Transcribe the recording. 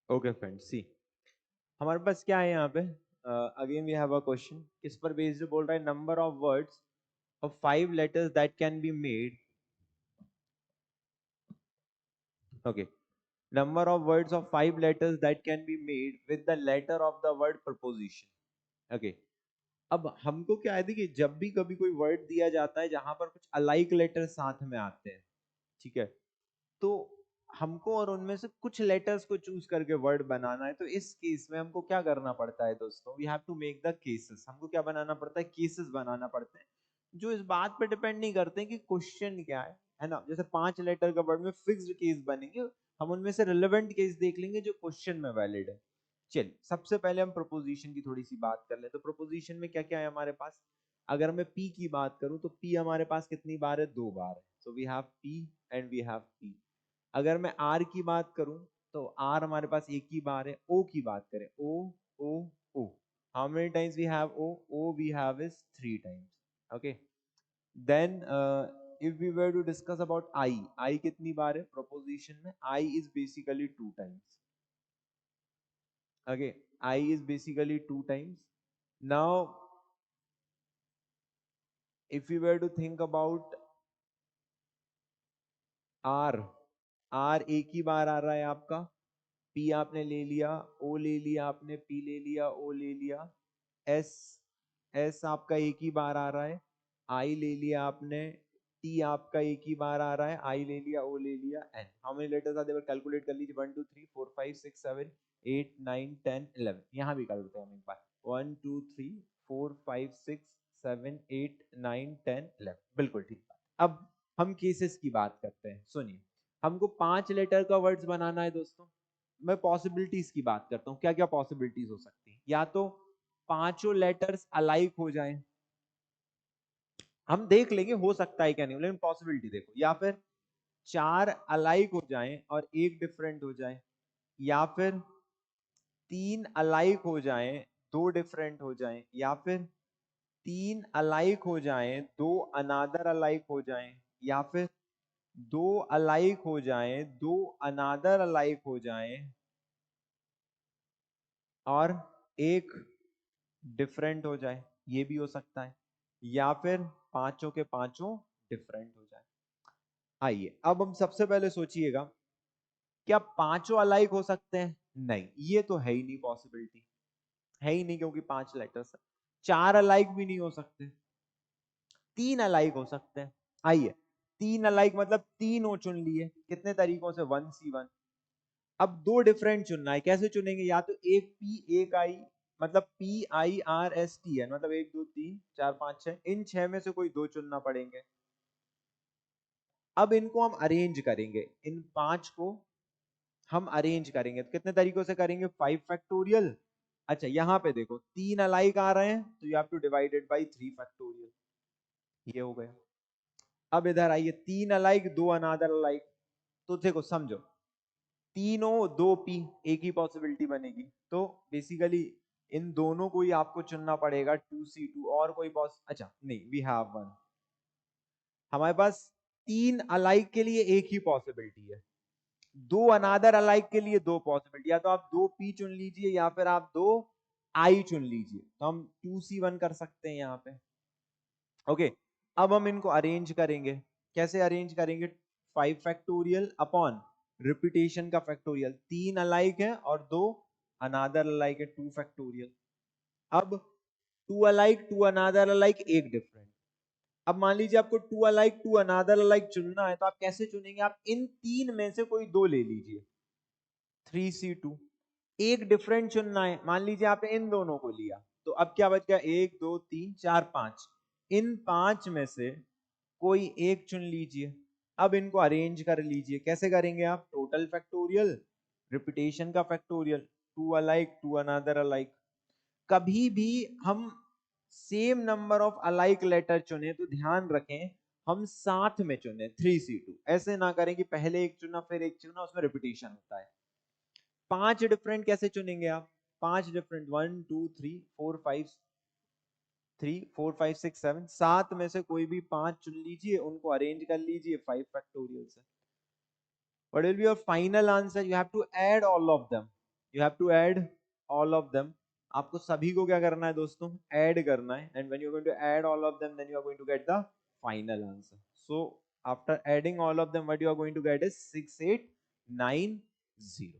Okay friends, सी हमारे पास क्या है यहाँ पे। Again we have a question, किस पर बेस्ड बोल रहा है, number of words of 5 letters that can be made. Okay, number of words of 5 letters that can be made with the letter of the word preposition। okay, अब हमको क्या है, देखिए जब भी कभी कोई वर्ड दिया जाता है जहां पर कुछ अलाइक लेटर साथ में आते हैं, ठीक है, तो हमको और उनमें से कुछ लेटर्स को चूज करके वर्ड बनाना है। तो इस केस में हमको क्या करना पड़ता है दोस्तों, we have to make the cases. हमको क्या बनाना पड़ता है, केसेस बनाना पड़ते हैं, जो इस बात पे डिपेंड नहीं करते कि क्वेश्चन क्या है ना। जैसे 5 लेटर का वर्ड में फिक्स्ड केस बनेंगे, हम उनमें से रिलेवेंट केस देख लेंगे जो क्वेश्चन में वैलिड है। चलिए सबसे पहले हम प्रोपोजिशन की थोड़ी सी बात कर ले। तो प्रोपोजिशन में क्या क्या है हमारे पास, अगर मैं पी की बात करूं तो पी हमारे पास कितनी बार है, 2 बार है। So we have P and we have P. अगर मैं आर की बात करूं तो आर हमारे पास एक ही बार है। ओ की बात करें, O O O, how many times we have O, O we have is 3 times. Okay, then if we were to discuss about I कितनी बार है प्रोपोजिशन में, I is basically 2 times। okay, I is basically 2 times। now if we were to think about R, R एक ही बार आ रहा है आपका। P आपने ले लिया, O ले लिया आपने, P ले लिया, O ले लिया। S, S आपका एक ही बार आ रहा है। I ले लिया आपने, T आपका एक ही बार आ रहा है, I ले लिया, O ले लिया, N। How many letters are there, calculate कर लीजिए। 1 2 3 4 5 6 7 8 9 10 11। यहाँ भी कर देते हैं हम एक बार, 1 2 3 4 5 6 7 8 9 10 11। बिल्कुल ठीक बात। अब हम केसेस की बात करते हैं। सुनिए, हमको 5 लेटर का वर्ड्स बनाना है दोस्तों। मैं पॉसिबिलिटीज की बात करता हूँ, क्या क्या पॉसिबिलिटीज हो सकती है। या तो पांचों लेटर्स अलाइक हो जाएं, हम देख लेंगे हो सकता है क्या नहीं, लेकिन पॉसिबिलिटी देखो। या फिर 4 अलाइक हो जाएं और एक डिफरेंट हो जाए। या फिर 3 अलाइक हो जाएं, 2 डिफरेंट हो जाएं। या फिर 3 अलाइक हो जाएं, 2 अनादर अलाइक हो जाएं। या फिर 2 अलाइक हो जाएं, 2 अनादर अलाइक हो जाएं और एक डिफरेंट हो जाए, ये भी हो सकता है। या फिर पांचों के पांचों डिफरेंट हो जाए। आइए अब हम सबसे पहले सोचिएगा, क्या पांचों अलाइक हो सकते हैं? नहीं, ये तो है ही नहीं, पॉसिबिलिटी है ही नहीं, क्योंकि 5 लेटर्स है। 4 अलाइक भी नहीं हो सकते, 3 अलाइक हो सकते हैं। आइए, 3 अलाइक मतलब तीनों चुन लिए, कितने तरीकों से, 1C1। अब 2 डिफरेंट चुनना है, कैसे चुनेंगे, या तो एक पी एक आई, मतलब PIRSTN, मतलब 1 2 3 4 5 6, इन 6 में से कोई 2 चुनना पड़ेंगे। अब इनको हम अरेंज करेंगे, इन 5 को हम अरेंज करेंगे, तो कितने तरीकों से करेंगे, 5 फैक्टोरियल। अच्छा यहाँ पे देखो 3 अलाइक आ रहे हैं, तो you have two divided by 3 factorial, ये हो गया। अब इधर आइए, 3 अलाइक 2 अनादर अलाइक, तो देखो समझो, तीनों 2P, एक ही पॉसिबिलिटी बनेगी। तो बेसिकली इन दोनों को ही आपको चुनना पड़ेगा, 2C2 और कोई अच्छा नहीं, वी हैव वन। हमारे पास 3 अलाइक के लिए एक ही पॉसिबिलिटी है, 2 अनादर अलाइक के लिए 2 पॉसिबिलिटी। या तो आप 2P चुन लीजिए या फिर आप 2I चुन लीजिए, तो हम 2C1 कर सकते हैं यहाँ पे। ओके, अब हम इनको अरेंज करेंगे, कैसे अरेंज करेंगे, 5 फैक्टोरियल अपॉन रिपीटेशन का फैक्टोरियल। 3 अलाइक है और 2 अनादर अलाइक है, 2 फैक्टोरियल। अब 2 अलाइक 2 अनादर अलाइक एक डिफरेंट। अब मान लीजिए आपको 2 अलाइक 2 अनादर अलाइक चुनना है, तो आप कैसे चुनेंगे, आप इन 3 में से कोई 2 ले लीजिए, 3C2। एक डिफरेंट चुनना है, मान लीजिए आपने इन दोनों को लिया, तो अब क्या बच गया, 1 2 3 4 5, इन 5 में से कोई एक चुन लीजिए। अब इनको अरेंज कर लीजिए, कैसे करेंगे आप, टोटल फैक्टोरियल, रिपीटेशन का फैक्टोरियल, 2 अलाइक 2 अनादर अलाइक। कभी भी हम same number of alike letter चुने तो ध्यान रखें हम साथ में चुने, 3C2। ऐसे ना करें कि पहले एक चुना फिर एक चुना, उसमें रिपीटेशन होता है। 5 डिफरेंट कैसे चुनेंगे आप, 5 डिफरेंट, 1 2 3 4 5 3 4 5 6 7, 7 में से कोई भी 5 चुन लीजिए, उनको अरेंज कर लीजिए 5 फैक्टोरियल से। What will be your final answer, you have to add all of them. You have to add all of them, आपको सभी को क्या करना है दोस्तों, ऐड करना है, and when you are going to add all of them then you are going to get the final answer. So after adding all of them what you are going to get is 6890.